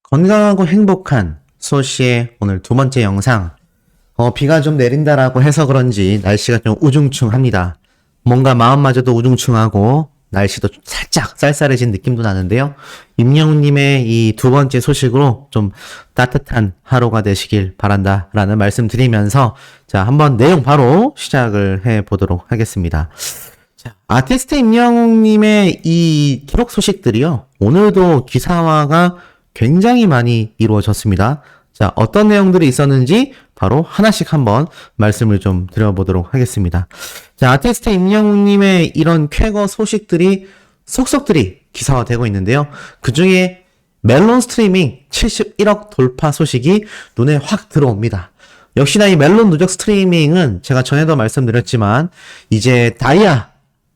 건강하고 행복한 수호씨의 오늘 두 번째 영상. 비가 좀 내린다라고 해서 그런지 날씨가 좀 우중충합니다. 뭔가 마음마저도 우중충하고 날씨도 살짝 쌀쌀해진 느낌도 나는데요. 임영웅님의 이 두 번째 소식으로 좀 따뜻한 하루가 되시길 바란다라는 말씀 드리면서 자, 한번 내용 바로 시작을 해보도록 하겠습니다. 자, 아티스트 임영웅님의 이 기록 소식들이요. 오늘도 기사화가 굉장히 많이 이루어졌습니다. 자, 어떤 내용들이 있었는지 바로 하나씩 한번 말씀을 좀 드려보도록 하겠습니다. 자, 아티스트 임영웅님의 이런 쾌거 소식들이 속속들이 기사화되고 있는데요. 그 중에 멜론 스트리밍 71억 돌파 소식이 눈에 확 들어옵니다. 역시나 이 멜론 누적 스트리밍은 제가 전에도 말씀드렸지만 이제 다이아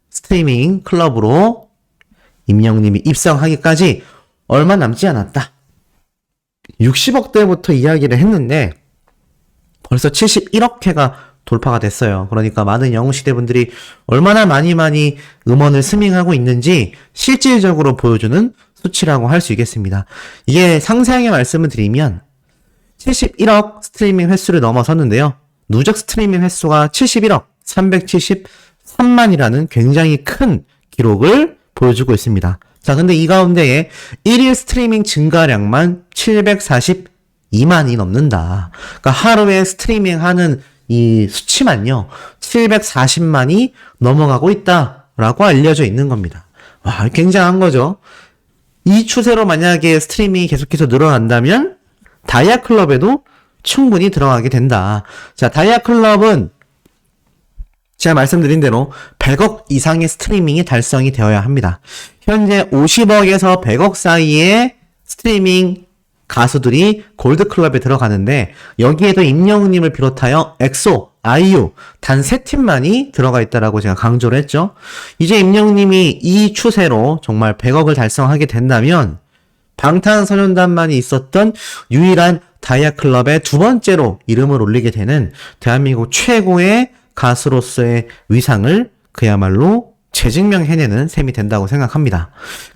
스트리밍 클럽으로 임영웅님이 입성하기까지 얼마 남지 않았다. 60억대부터 이야기를 했는데 벌써 71억 회가 돌파가 됐어요. 그러니까 많은 영웅시대 분들이 얼마나 많이 음원을 스밍하고 있는지 실질적으로 보여주는 수치라고 할 수 있겠습니다. 이게 상세하게 말씀을 드리면 71억 스트리밍 횟수를 넘어섰는데요. 누적 스트리밍 횟수가 71억 373만이라는 굉장히 큰 기록을 보여주고 있습니다. 자, 근데 이 가운데에 1일 스트리밍 증가량만 742만이 넘는다. 그러니까 하루에 스트리밍하는 이 수치만요, 740만이 넘어가고 있다라고 알려져 있는 겁니다. 와, 굉장한 거죠. 이 추세로 만약에 스트리밍이 계속해서 늘어난다면 다이아 클럽에도 충분히 들어가게 된다. 자, 다이아 클럽은 제가 말씀드린 대로 100억 이상의 스트리밍이 달성이 되어야 합니다. 현재 50억에서 100억 사이의 스트리밍 가수들이 골드클럽에 들어가는데 여기에도 임영웅님을 비롯하여 엑소, 아이유 단 3팀만이 들어가 있다라고 제가 강조를 했죠. 이제 임영웅님이 이 추세로 정말 100억을 달성하게 된다면 방탄소년단만이 있었던 유일한 다이아클럽의 두 번째로 이름을 올리게 되는 대한민국 최고의 가수로서의 위상을 그야말로 재증명해내는 셈이 된다고 생각합니다.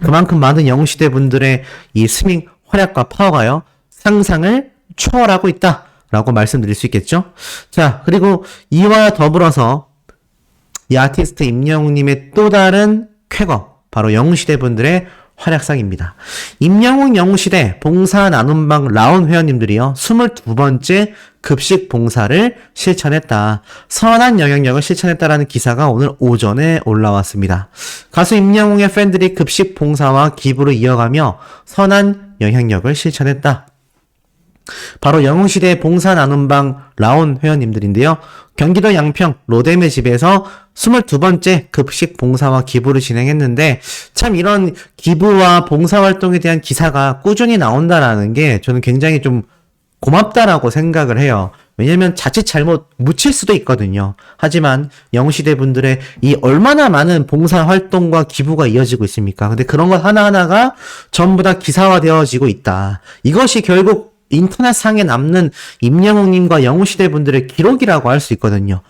그만큼 많은 영웅시대 분들의 이 스밍 활약과 파워가요, 상상을 초월하고 있다라고 말씀드릴 수 있겠죠. 자, 그리고 이와 더불어서 이 아티스트 임영웅님의 또 다른 쾌거, 바로 영웅시대 분들의 활약상입니다. 임영웅 영웅시대 봉사 나눔방 라온 회원님들이요, 22번째 급식 봉사를 실천했다. 선한 영향력을 실천했다라는 기사가 오늘 오전에 올라왔습니다. 가수 임영웅의 팬들이 급식 봉사와 기부를 이어가며 선한 영향력을 실천했다. 바로 영웅시대 봉사 나눔방 라온 회원님들인데요. 경기도 양평 로뎀의 집에서 22번째 급식 봉사와 기부를 진행했는데 참 이런 기부와 봉사활동에 대한 기사가 꾸준히 나온다라는 게 저는 굉장히 좀 고맙다라고 생각을 해요. 왜냐면 자칫 잘못 묻힐 수도 있거든요. 하지만 영웅시대 분들의 이 얼마나 많은 봉사활동과 기부가 이어지고 있습니까? 근데 그런 것 하나하나가 전부 다 기사화되어지고 있다. 이것이 결국 인터넷상에 남는 임영웅님과 영웅시대 분들의 기록이라고 할 수 있거든요.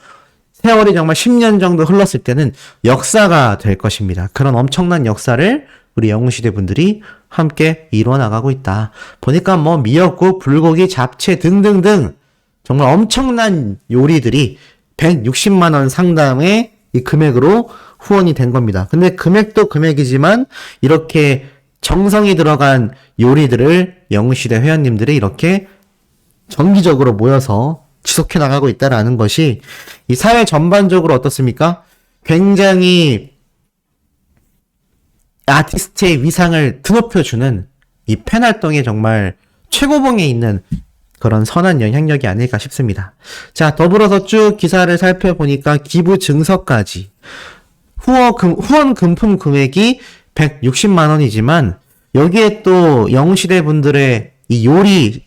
세월이 정말 10년 정도 흘렀을 때는 역사가 될 것입니다. 그런 엄청난 역사를 우리 영웅시대 분들이 함께 이루어나가고 있다. 보니까 뭐 미역국, 불고기, 잡채 등등등 정말 엄청난 요리들이 160만원 상당의 이 금액으로 후원이 된 겁니다. 근데 금액도 금액이지만 이렇게 정성이 들어간 요리들을 영웅시대 회원님들이 이렇게 정기적으로 모여서 지속해 나가고 있다라는 것이 이 사회 전반적으로 어떻습니까? 굉장히 아티스트의 위상을 드높여주는 이 팬활동에 정말 최고봉에 있는 그런 선한 영향력이 아닐까 싶습니다. 자, 더불어서 쭉 기사를 살펴보니까 기부 증서까지 후원 금품 금액이 160만원이지만 여기에 또 영웅시대 분들의 이 요리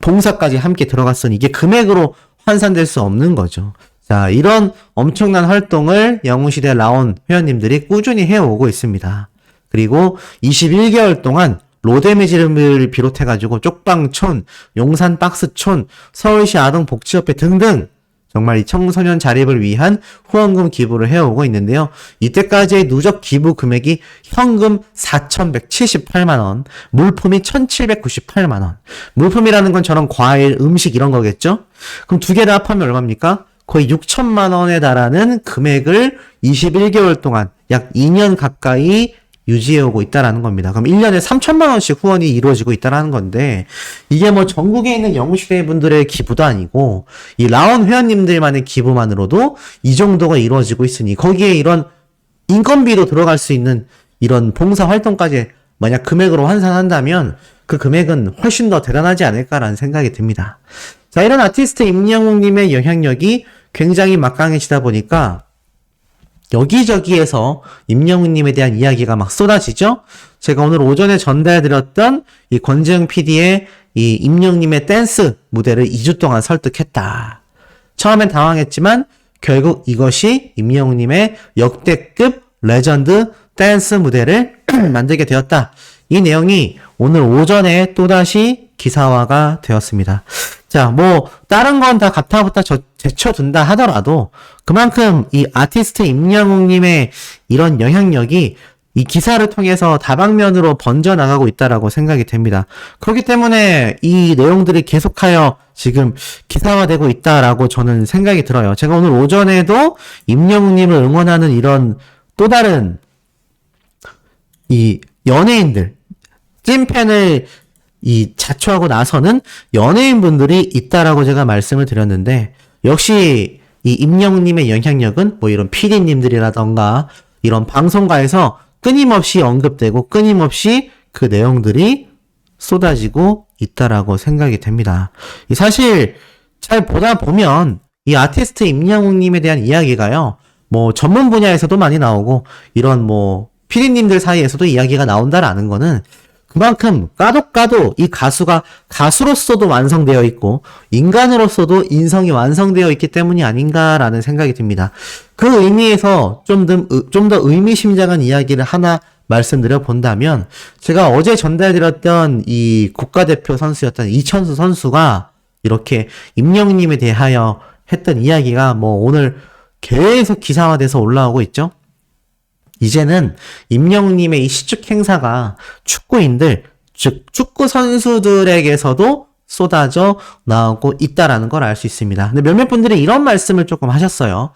봉사까지 함께 들어갔으니 이게 금액으로 환산될 수 없는 거죠. 자, 이런 엄청난 활동을 영웅시대 라온 회원님들이 꾸준히 해오고 있습니다. 그리고 21개월 동안 로뎀의 지름을 비롯해가지고 쪽방촌, 용산박스촌, 서울시 아동복지협회 등등 정말 이 청소년 자립을 위한 후원금 기부를 해오고 있는데요. 이때까지의 누적 기부 금액이 현금 4,178만원, 물품이 1,798만원. 물품이라는 건 저런 과일, 음식 이런 거겠죠? 그럼 두 개 다 합하면 얼마입니까? 거의 6천만원에 달하는 금액을 21개월 동안 약 2년 가까이 유지해오고 있다라는 겁니다. 그럼 1년에 3천만 원씩 후원이 이루어지고 있다라는 건데, 이게 뭐 전국에 있는 영웅시대 분들의 기부도 아니고 이 라온 회원님들만의 기부만으로도 이 정도가 이루어지고 있으니, 거기에 이런 인건비도 들어갈 수 있는 이런 봉사 활동까지 만약 금액으로 환산한다면 그 금액은 훨씬 더 대단하지 않을까라는 생각이 듭니다. 자, 이런 아티스트 임영웅님의 영향력이 굉장히 막강해지다 보니까 여기저기에서 임영웅님에 대한 이야기가 막 쏟아지죠? 제가 오늘 오전에 전달해드렸던 이 권재영 PD의 이 임영웅님의 댄스 무대를 2주 동안 설득했다. 처음엔 당황했지만 결국 이것이 임영웅님의 역대급 레전드 댄스 무대를 만들게 되었다. 이 내용이 오늘 오전에 또다시 기사화가 되었습니다. 자, 뭐 다른 건 다 가타부터 제쳐둔다 하더라도 그만큼 이 아티스트 임영웅님의 이런 영향력이 이 기사를 통해서 다방면으로 번져나가고 있다라고 생각이 됩니다. 그렇기 때문에 이 내용들이 계속하여 지금 기사화되고 있다라고 저는 생각이 들어요. 제가 오늘 오전에도 임영웅님을 응원하는 이런 또 다른 이 연예인들, 찐팬을 이 자초하고 나서는 연예인분들이 있다라고 제가 말씀을 드렸는데, 역시 이 임영웅님의 영향력은 뭐 이런 PD님들이라던가 이런 방송가에서 끊임없이 언급되고 끊임없이 그 내용들이 쏟아지고 있다라고 생각이 됩니다. 사실 잘 보다 보면 이 아티스트 임영웅님에 대한 이야기가요, 뭐 전문 분야에서도 많이 나오고 이런 뭐 PD님들 사이에서도 이야기가 나온다라는 거는 그만큼 까도 이 가수가 가수로서도 완성되어 있고 인간으로서도 인성이 완성되어 있기 때문이 아닌가라는 생각이 듭니다. 그 의미에서 좀 더 의미심장한 이야기를 하나 말씀드려 본다면, 제가 어제 전달드렸던 이 국가대표 선수였던 이천수 선수가 이렇게 임영웅님에 대하여 했던 이야기가 뭐 오늘 계속 기사화돼서 올라오고 있죠. 이제는 임영웅님의 이 시축 행사가 축구인들, 즉 축구 선수들에게서도 쏟아져 나오고 있다라는 걸 알 수 있습니다. 근데 몇몇 분들이 이런 말씀을 조금 하셨어요.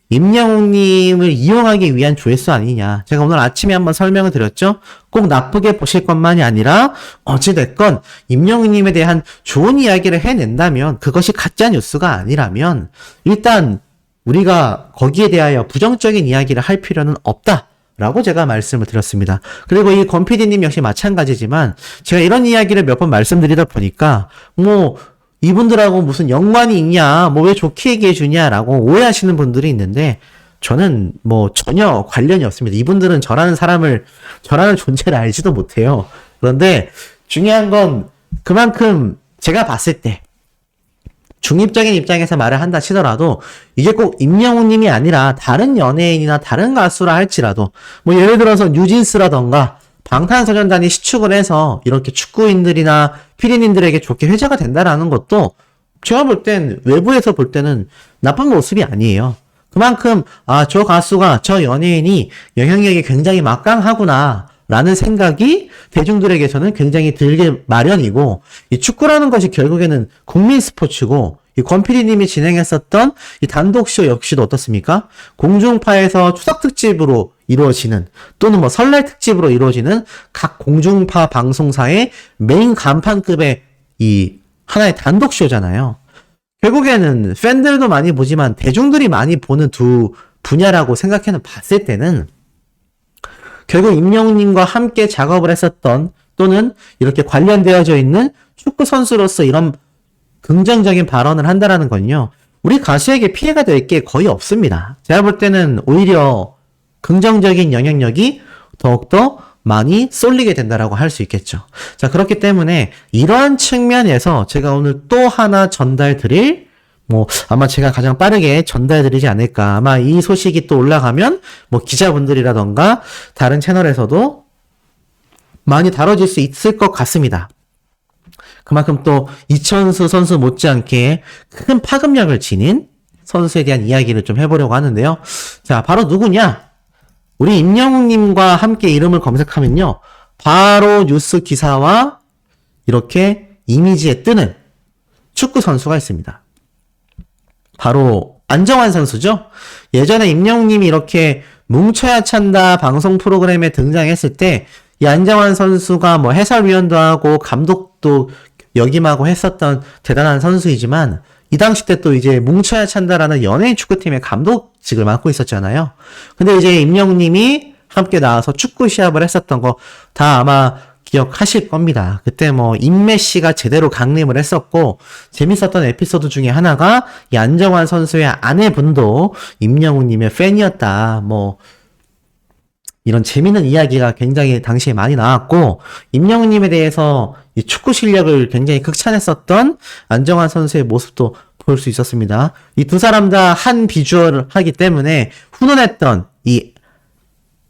임영웅님을 이용하기 위한 조회수 아니냐. 제가 오늘 아침에 한번 설명을 드렸죠. 꼭 나쁘게 보실 것만이 아니라 어찌됐건 임영웅님에 대한 좋은 이야기를 해낸다면, 그것이 가짜 뉴스가 아니라면 일단 우리가 거기에 대하여 부정적인 이야기를 할 필요는 없다 라고 제가 말씀을 드렸습니다. 그리고 이 권 PD님 역시 마찬가지지만, 제가 이런 이야기를 몇 번 말씀드리다 보니까 뭐 이분들하고 무슨 연관이 있냐, 뭐 왜 좋게 얘기해 주냐라고 오해하시는 분들이 있는데, 저는 뭐 전혀 관련이 없습니다. 이분들은 저라는 존재를 알지도 못해요. 그런데 중요한 건 그만큼 제가 봤을 때 중립적인 입장에서 말을 한다 치더라도 이게 꼭 임영웅님이 아니라 다른 연예인이나 다른 가수라 할지라도, 뭐 예를 들어서 뉴진스라던가 방탄소년단이 시축을 해서 이렇게 축구인들이나 피디님들에게 좋게 회자가 된다라는 것도 제가 볼 땐, 외부에서 볼 때는 나쁜 모습이 아니에요. 그만큼 저 가수가, 저 연예인이 영향력이 굉장히 막강하구나 라는 생각이 대중들에게서는 굉장히 들게 마련이고, 이 축구라는 것이 결국에는 국민 스포츠고, 이 권 PD님이 진행했었던 이 단독쇼 역시도 어떻습니까? 공중파에서 추석 특집으로 이루어지는, 또는 뭐 설날 특집으로 이루어지는 각 공중파 방송사의 메인 간판급의 이 하나의 단독쇼잖아요. 결국에는 팬들도 많이 보지만 대중들이 많이 보는 두 분야라고 생각해 봤을 때는, 결국 임영웅님과 함께 작업을 했었던, 또는 이렇게 관련되어져 있는 축구 선수로서 이런 긍정적인 발언을 한다라는 건요, 우리 가수에게 피해가 될 게 거의 없습니다. 제가 볼 때는 오히려 긍정적인 영향력이 더욱더 많이 쏠리게 된다라고 할 수 있겠죠. 자, 그렇기 때문에 이러한 측면에서 제가 오늘 또 하나 전달드릴, 뭐 아마 제가 가장 빠르게 전달드리지 않을까. 아마 이 소식이 또 올라가면 뭐 기자분들이라던가 다른 채널에서도 많이 다뤄질 수 있을 것 같습니다. 그만큼 또 이천수 선수 못지않게 큰 파급력을 지닌 선수에 대한 이야기를 좀 해보려고 하는데요. 자, 바로 누구냐? 우리 임영웅님과 함께 이름을 검색하면요. 바로 뉴스 기사와 이렇게 이미지에 뜨는 축구 선수가 있습니다. 바로 안정환 선수죠. 예전에 임영웅님이 이렇게 뭉쳐야 찬다 방송 프로그램에 등장했을 때 이 안정환 선수가 뭐 해설위원도 하고 감독도 역임하고 했었던 대단한 선수이지만 이 당시 때 또 이제 뭉쳐야 찬다라는 연예인 축구팀의 감독직을 맡고 있었잖아요. 근데 이제 임영웅님이 함께 나와서 축구 시합을 했었던 거 다 아마 기억하실 겁니다. 그때 뭐 임메시가 제대로 강림을 했었고 재밌었던 에피소드 중에 하나가 이 안정환 선수의 아내분도 임영웅님의 팬이었다. 뭐 이런 재밌는 이야기가 굉장히 당시에 많이 나왔고 임영웅님에 대해서 이 축구 실력을 굉장히 극찬했었던 안정환 선수의 모습도 볼 수 있었습니다. 이 두 사람 다 한 비주얼을 하기 때문에 훈훈했던 이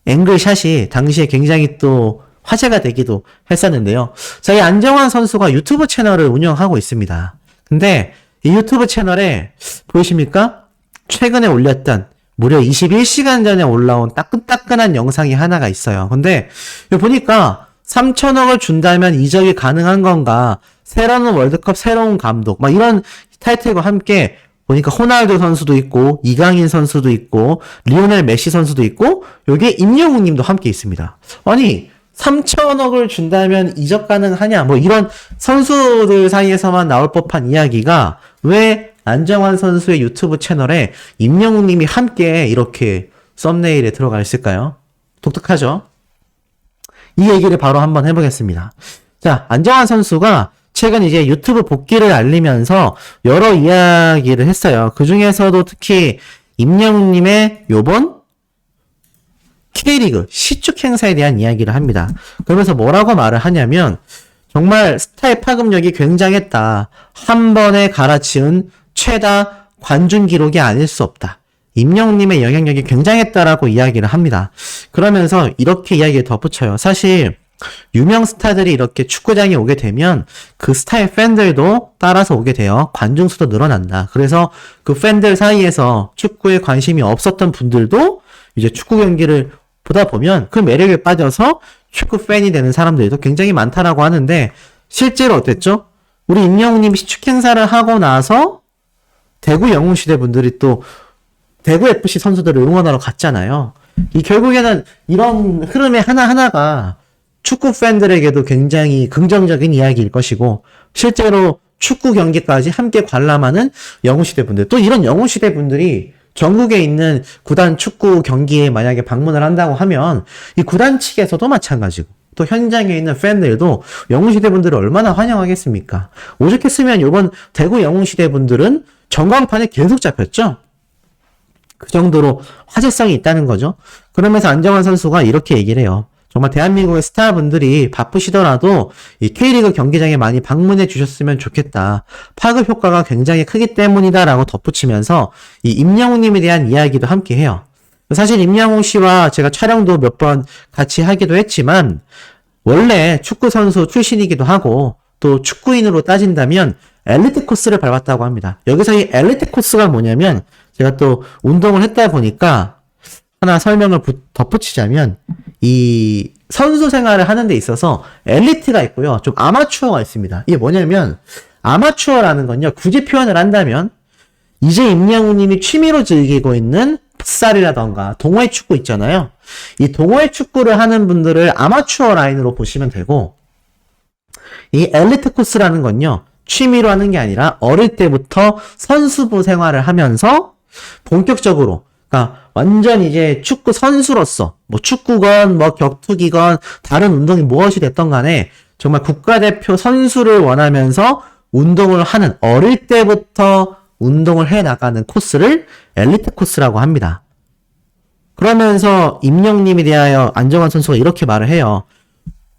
앵글샷이 당시에 굉장히 또 화제가 되기도 했었는데요. 자, 이 안정환 선수가 유튜브 채널을 운영하고 있습니다. 근데 이 유튜브 채널에 보이십니까? 최근에 올렸던 무려 21시간 전에 올라온 따끈따끈한 영상이 하나가 있어요. 근데 보니까 3천억을 준다면 이적이 가능한 건가? 새로운 월드컵 새로운 감독 막 이런 타이틀과 함께 보니까 호날두 선수도 있고 이강인 선수도 있고 리오넬 메시 선수도 있고 여기에 임영웅 님도 함께 있습니다. 아니 3천억을 준다면 이적 가능하냐? 뭐 이런 선수들 사이에서만 나올 법한 이야기가 왜 안정환 선수의 유튜브 채널에 임영웅 님이 함께 이렇게 썸네일에 들어가 있을까요? 독특하죠? 이 얘기를 바로 한번 해보겠습니다. 자, 안정환 선수가 최근 이제 유튜브 복귀를 알리면서 여러 이야기를 했어요. 그 중에서도 특히 임영웅 님의 요번 K리그 시축 행사에 대한 이야기를 합니다. 그러면서 뭐라고 말을 하냐면 정말 스타의 파급력이 굉장했다. 한 번에 갈아치운 최다 관중 기록이 아닐 수 없다. 임영웅님의 영향력이 굉장했다라고 이야기를 합니다. 그러면서 이렇게 이야기를 덧붙여요. 사실 유명 스타들이 이렇게 축구장에 오게 되면 그 스타의 팬들도 따라서 오게 돼요. 관중 수도 늘어난다. 그래서 그 팬들 사이에서 축구에 관심이 없었던 분들도 이제 축구 경기를 보다 보면 그 매력에 빠져서 축구 팬이 되는 사람들도 굉장히 많다라고 하는데 실제로 어땠죠? 우리 임영웅님이 시축 행사를 하고 나서 대구 영웅시대 분들이 또 대구 FC 선수들을 응원하러 갔잖아요. 이 결국에는 이런 흐름의 하나하나가 축구 팬들에게도 굉장히 긍정적인 이야기일 것이고 실제로 축구 경기까지 함께 관람하는 영웅시대 분들 또 이런 영웅시대 분들이 전국에 있는 구단 축구 경기에 만약에 방문을 한다고 하면 이 구단 측에서도 마찬가지고 또 현장에 있는 팬들도 영웅시대 분들을 얼마나 환영하겠습니까? 오죽했으면 이번 대구 영웅시대 분들은 전광판에 계속 잡혔죠? 그 정도로 화제성이 있다는 거죠. 그러면서 안정환 선수가 이렇게 얘기를 해요. 정말 대한민국의 스타분들이 바쁘시더라도 이 K리그 경기장에 많이 방문해 주셨으면 좋겠다. 파급 효과가 굉장히 크기 때문이다라고 덧붙이면서 이 임영웅님에 대한 이야기도 함께 해요. 사실 임영웅 씨와 제가 촬영도 몇 번 같이 하기도 했지만 원래 축구 선수 출신이기도 하고 또 축구인으로 따진다면 엘리트 코스를 밟았다고 합니다. 여기서 이 엘리트 코스가 뭐냐면 제가 또 운동을 했다 보니까 하나 설명을 덧붙이자면 이 선수 생활을 하는 데 있어서 엘리트가 있고요. 좀 아마추어가 있습니다. 이게 뭐냐면 아마추어라는 건요. 굳이 표현을 한다면 이제 임영웅 님이 취미로 즐기고 있는 풋살이라던가 동호회 축구 있잖아요. 이 동호회 축구를 하는 분들을 아마추어 라인으로 보시면 되고 이 엘리트 코스라는 건요. 취미로 하는 게 아니라 어릴 때부터 선수부 생활을 하면서 본격적으로 그러니까 완전 이제 축구 선수로서 뭐 축구건 뭐 격투기건 다른 운동이 무엇이 됐던 간에 정말 국가대표 선수를 원하면서 운동을 하는 어릴 때부터 운동을 해 나가는 코스를 엘리트 코스라고 합니다. 그러면서 임영웅님에 대하여 안정환 선수가 이렇게 말을 해요.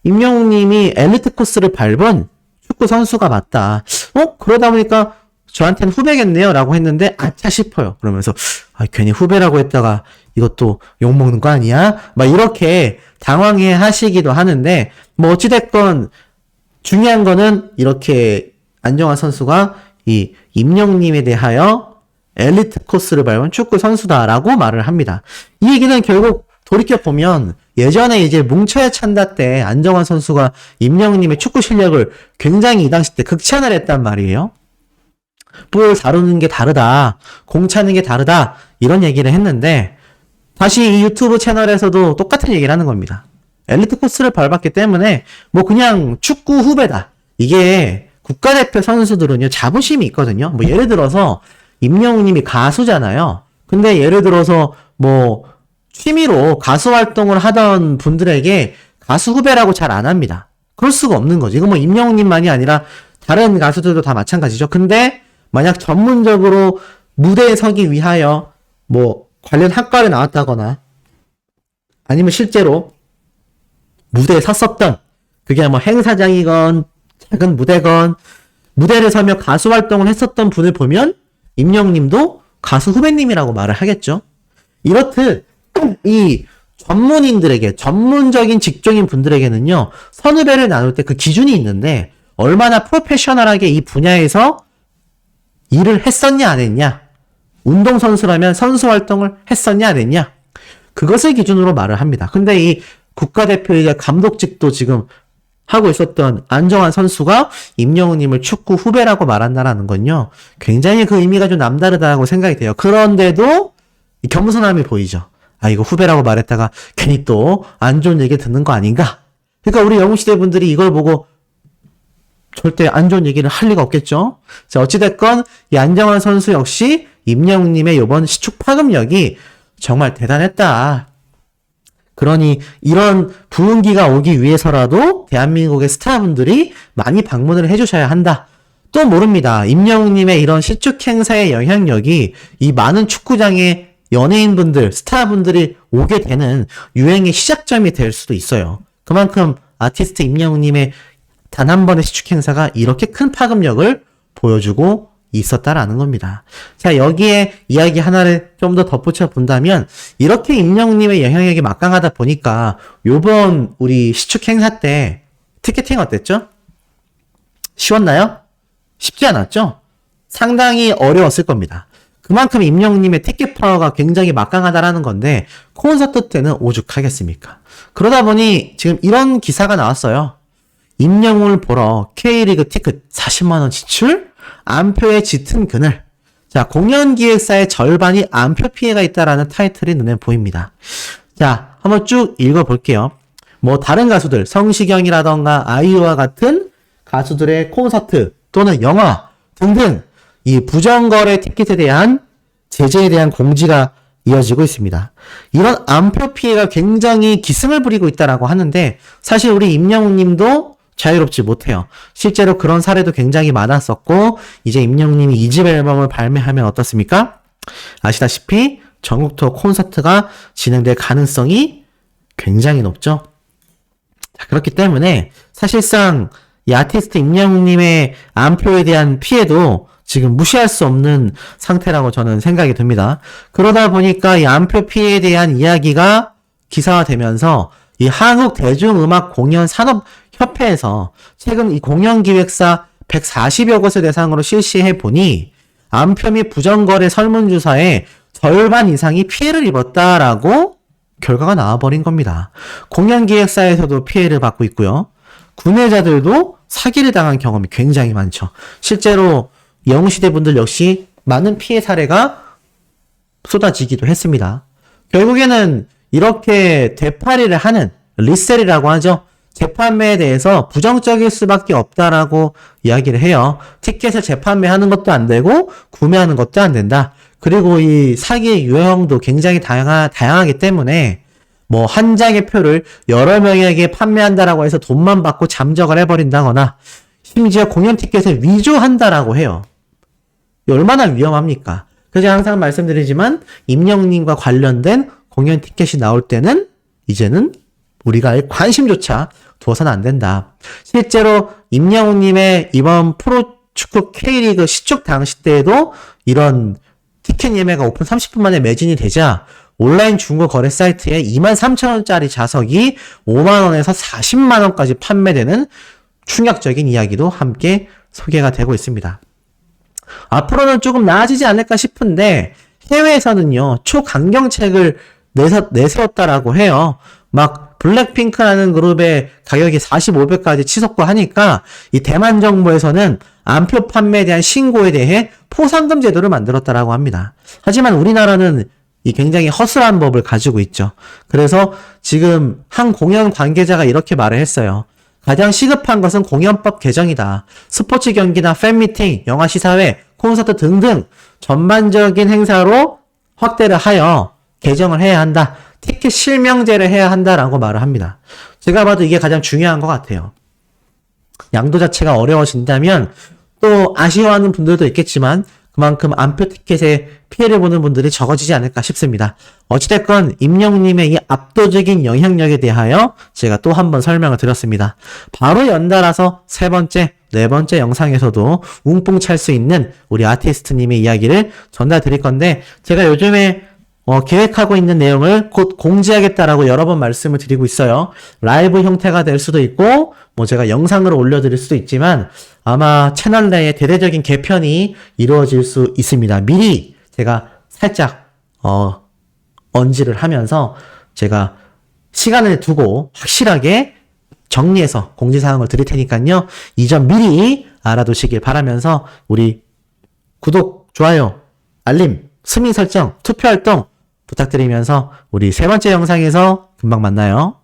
임영웅님이 엘리트 코스를 밟은 축구 선수가 맞다. 그러다 보니까 저한테는 후배겠네요 라고 했는데 아차 싶어요. 그러면서 괜히 후배라고 했다가 이것도 욕먹는 거 아니야? 막 이렇게 당황해 하시기도 하는데 뭐 어찌됐건 중요한 거는 이렇게 안정환 선수가 이 임영웅님에 대하여 엘리트 코스를 밟은 축구 선수다라고 말을 합니다. 이 얘기는 결국 돌이켜보면 예전에 이제 뭉쳐야 찬다 때 안정환 선수가 임영웅님의 축구 실력을 굉장히 이 당시 때 극찬을 했단 말이에요. 볼 다루는 게 다르다, 공 차는 게 다르다, 이런 얘기를 했는데 다시 이 유튜브 채널에서도 똑같은 얘기를 하는 겁니다. 엘리트 코스를 밟았기 때문에 뭐 그냥 축구 후배다. 이게 국가대표 선수들은요 자부심이 있거든요. 뭐 예를 들어서 임영웅님이 가수잖아요. 근데 예를 들어서 뭐 취미로 가수 활동을 하던 분들에게 가수 후배라고 잘 안 합니다. 그럴 수가 없는 거죠. 이거 뭐 임영웅님만이 아니라 다른 가수들도 다 마찬가지죠. 근데 만약 전문적으로 무대에 서기 위하여 뭐 관련 학과를 나왔다거나 아니면 실제로 무대에 섰었던, 그게 뭐 행사장이건 작은 무대건 무대를 서며 가수 활동을 했었던 분을 보면 임영웅님도 가수 후배님이라고 말을 하겠죠. 이렇듯 이 전문인들에게, 전문적인 직종인 분들에게는요 선후배를 나눌 때 그 기준이 있는데 얼마나 프로페셔널하게 이 분야에서 일을 했었냐 안 했냐, 운동선수라면 선수 활동을 했었냐 안 했냐, 그것을 기준으로 말을 합니다. 근데 이 국가대표이자 감독직도 지금 하고 있었던 안정환 선수가 임영웅님을 축구 후배라고 말한다라는 건요 굉장히 그 의미가 좀 남다르다고 생각이 돼요. 그런데도 겸손함이 보이죠. 아, 이거 후배라고 말했다가 괜히 또 안 좋은 얘기 듣는 거 아닌가? 그러니까 우리 영웅시대 분들이 이걸 보고 절대 안 좋은 얘기를 할 리가 없겠죠. 자, 어찌됐건 이 안정환 선수 역시 임영웅님의 이번 시축 파급력이 정말 대단했다. 그러니 이런 부흥기가 오기 위해서라도 대한민국의 스타분들이 많이 방문을 해주셔야 한다. 또 모릅니다. 임영웅님의 이런 시축 행사의 영향력이 이 많은 축구장의 연예인분들, 스타분들이 오게 되는 유행의 시작점이 될 수도 있어요. 그만큼 아티스트 임영웅님의 단 한 번의 시축 행사가 이렇게 큰 파급력을 보여주고 있었다라는 겁니다. 자, 여기에 이야기 하나를 좀 더 덧붙여 본다면 이렇게 임영웅님의 영향력이 막강하다 보니까 요번 우리 시축 행사 때 티켓팅 어땠죠? 쉬웠나요? 쉽지 않았죠? 상당히 어려웠을 겁니다. 그만큼 임영웅님의 티켓 파워가 굉장히 막강하다라는 건데 콘서트 때는 오죽하겠습니까? 그러다 보니 지금 이런 기사가 나왔어요. 임영웅을 보러 K리그 티켓 40만원 지출? 안표에 짙은 그늘. 자, 공연 기획사의 절반이 안표 피해가 있다라는 타이틀이 눈에 보입니다. 자, 한번 쭉 읽어볼게요. 뭐 다른 가수들, 성시경이라던가 아이유와 같은 가수들의 콘서트 또는 영화 등등 이 부정거래 티켓에 대한 제재에 대한 공지가 이어지고 있습니다. 이런 안표 피해가 굉장히 기승을 부리고 있다라고 하는데 사실 우리 임영웅님도 자유롭지 못해요. 실제로 그런 사례도 굉장히 많았었고 이제 임영웅님이 2집 앨범을 발매하면 어떻습니까? 아시다시피 전국 투어 콘서트가 진행될 가능성이 굉장히 높죠. 자, 그렇기 때문에 사실상 이 아티스트 임영웅님의 안표에 대한 피해도 지금 무시할 수 없는 상태라고 저는 생각이 듭니다. 그러다 보니까 이 안표 피해에 대한 이야기가 기사화되면서 이 한국대중음악공연산업협회에서 최근 이 공연기획사 140여 곳을 대상으로 실시해 보니 안표 및 부정거래 설문조사에 절반 이상이 피해를 입었다라고 결과가 나와버린 겁니다. 공연기획사에서도 피해를 받고 있고요. 구매자들도 사기를 당한 경험이 굉장히 많죠. 실제로 영웅시대 분들 역시 많은 피해 사례가 쏟아지기도 했습니다. 결국에는 이렇게 되팔이를 하는 리셀이라고 하죠. 재판매에 대해서 부정적일 수밖에 없다라고 이야기를 해요. 티켓을 재판매하는 것도 안 되고 구매하는 것도 안 된다. 그리고 이 사기의 유형도 굉장히 다양하기 때문에 뭐 한 장의 표를 여러 명에게 판매한다라고 해서 돈만 받고 잠적을 해버린다거나 심지어 공연 티켓을 위조한다라고 해요. 얼마나 위험합니까? 그래서 항상 말씀드리지만 임영웅님과 관련된 공연 티켓이 나올 때는 이제는 우리가 관심조차 두어서는 안 된다. 실제로 임영웅님의 이번 프로축구 K리그 시축 당시 때에도 이런 티켓 예매가 오픈 30분 만에 매진이 되자 온라인 중고 거래 사이트에 23,000원짜리 자석이 5만원에서 40만원까지 판매되는 충격적인 이야기도 함께 소개가 되고 있습니다. 앞으로는 조금 나아지지 않을까 싶은데 해외에서는요 초강경책을 내세웠다라고 해요. 막 블랙핑크라는 그룹의 가격이 45배까지 치솟고 하니까 이 대만 정부에서는 암표 판매에 대한 신고에 대해 포상금 제도를 만들었다라고 합니다. 하지만 우리나라는 이 굉장히 허술한 법을 가지고 있죠. 그래서 지금 한 공연 관계자가 이렇게 말을 했어요. 가장 시급한 것은 공연법 개정이다. 스포츠 경기나 팬미팅, 영화 시사회, 콘서트 등등 전반적인 행사로 확대를 하여 개정을 해야 한다. 티켓 실명제를 해야 한다라고 말을 합니다. 제가 봐도 이게 가장 중요한 것 같아요. 양도 자체가 어려워진다면 또 아쉬워하는 분들도 있겠지만 그만큼 암표 티켓에 피해를 보는 분들이 적어지지 않을까 싶습니다. 어찌됐건 임영님의 이 압도적인 영향력에 대하여 제가 또 한 번 설명을 드렸습니다. 바로 연달아서 세 번째, 네 번째 영상에서도 웅뽕 찰 수 있는 우리 아티스트님의 이야기를 전달 드릴 건데 제가 요즘에 계획하고 있는 내용을 곧 공지하겠다라고 여러 번 말씀을 드리고 있어요. 라이브 형태가 될 수도 있고, 제가 영상으로 올려드릴 수도 있지만, 아마 채널 내에 대대적인 개편이 이루어질 수 있습니다. 미리 제가 살짝, 언지를 하면서 제가 시간을 두고 확실하게 정리해서 공지사항을 드릴 테니까요. 이 점 미리 알아두시길 바라면서, 우리 구독, 좋아요, 알림, 스밍 설정, 투표 활동, 부탁드리면서 우리 세 번째 영상에서 금방 만나요.